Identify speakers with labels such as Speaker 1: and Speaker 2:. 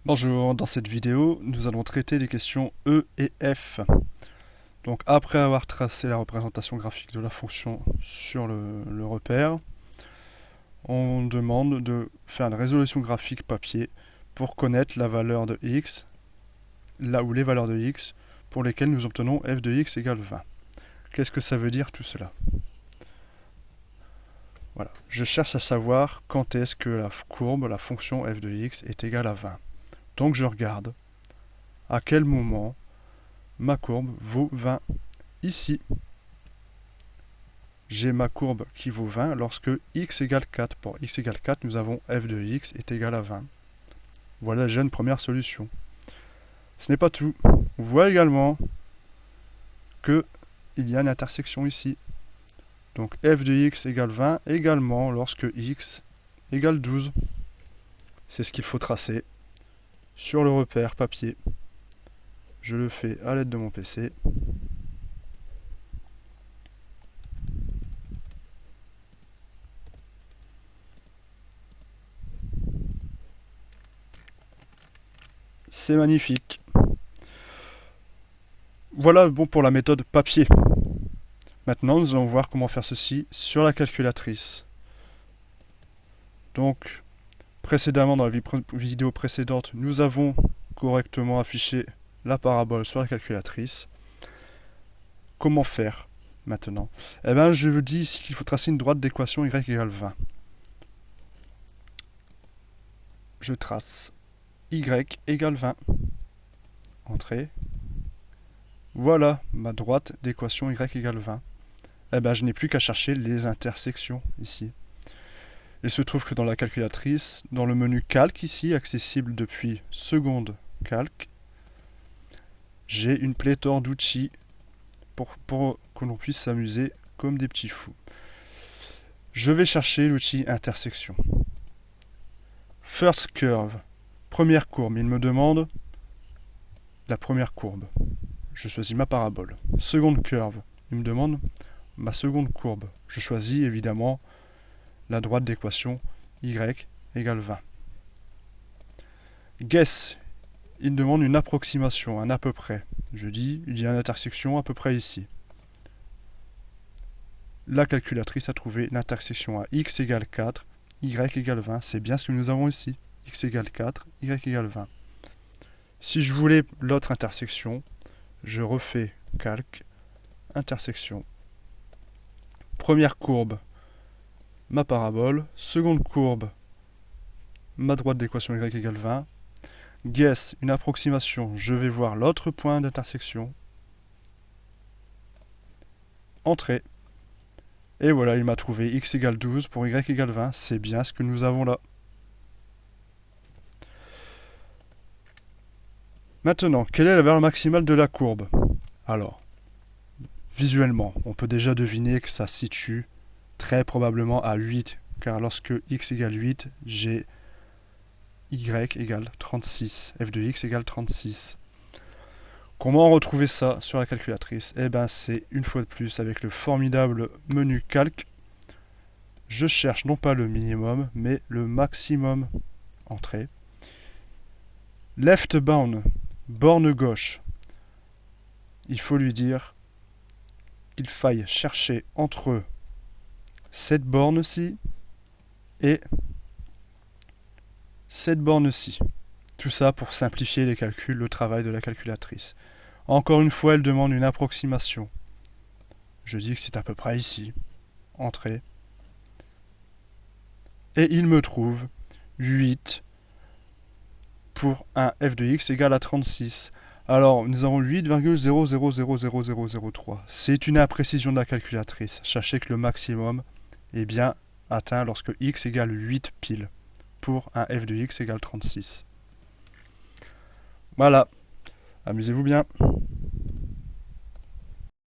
Speaker 1: Bonjour, dans cette vidéo, nous allons traiter des questions E et F. Donc après avoir tracé la représentation graphique de la fonction sur le repère, on demande de faire une résolution graphique papier pour connaître la valeur de x, là où les valeurs de x, pour lesquelles nous obtenons f de x égale 20. Qu'est-ce que ça veut dire tout cela? Voilà, je cherche à savoir quand est-ce que la courbe, la fonction f de x est égale à 20. Donc je regarde à quel moment ma courbe vaut 20. Ici, j'ai ma courbe qui vaut 20 lorsque x égale 4. Pour x égale 4, nous avons f de x est égal à 20. Voilà déjà une première solution. Ce n'est pas tout. On voit également qu'il y a une intersection ici. Donc f de x égale 20 également lorsque x égale 12. C'est ce qu'il faut tracer sur le repère papier. Je le fais à l'aide de mon PC. C'est magnifique. Voilà bon pour la méthode papier. Maintenant, nous allons voir comment faire ceci sur la calculatrice. Donc, précédemment, dans la vidéo précédente, nous avons correctement affiché la parabole sur la calculatrice. Comment faire maintenant? Eh bien, je vous dis ici qu'il faut tracer une droite d'équation y égale 20. Je trace y égale 20. Entrée. Voilà ma droite d'équation y égale 20. Eh bien, je n'ai plus qu'à chercher les intersections ici. Il se trouve que dans la calculatrice, dans le menu calque ici, accessible depuis seconde calque, j'ai une pléthore d'outils pour que l'on puisse s'amuser comme des petits fous. Je vais chercher l'outil intersection. First curve, première courbe, il me demande la première courbe. Je choisis ma parabole. Seconde curve, il me demande ma seconde courbe. Je choisis évidemment la droite d'équation y égale 20. Guess, il me demande une approximation, un à peu près. Je dis, il y a une intersection à peu près ici. La calculatrice a trouvé l'intersection à x égale 4, y égale 20. C'est bien ce que nous avons ici. X égale 4, y égale 20. Si je voulais l'autre intersection, je refais calque, intersection. Première courbe, ma parabole. Seconde courbe, ma droite d'équation y égale 20. Guess, une approximation. Je vais voir l'autre point d'intersection. Entrée. Et voilà, il m'a trouvé x égale 12 pour y égale 20. C'est bien ce que nous avons là. Maintenant, quelle est la valeur maximale de la courbe? Alors, visuellement, on peut déjà deviner que ça se situe très probablement à 8, car lorsque x égale 8, j'ai y égale 36, f de x égale 36. Comment retrouver ça sur la calculatrice? Eh bien, c'est une fois de plus avec le formidable menu calque. Je cherche non pas le minimum, mais le maximum. Entrée. Left bound, borne gauche. Il faut lui dire qu'il faille chercher entre cette borne-ci et cette borne-ci. Tout ça pour simplifier les calculs, le travail de la calculatrice. Encore une fois, elle demande une approximation. Je dis que c'est à peu près ici. Entrée. Et il me trouve 8 pour un f de x égale à 36. Alors, nous avons 8,000003. C'est une imprécision de la calculatrice. Sachez que le maximum est bien atteint lorsque x égale 8 pile pour un f de x égale 36. Voilà. Amusez-vous bien.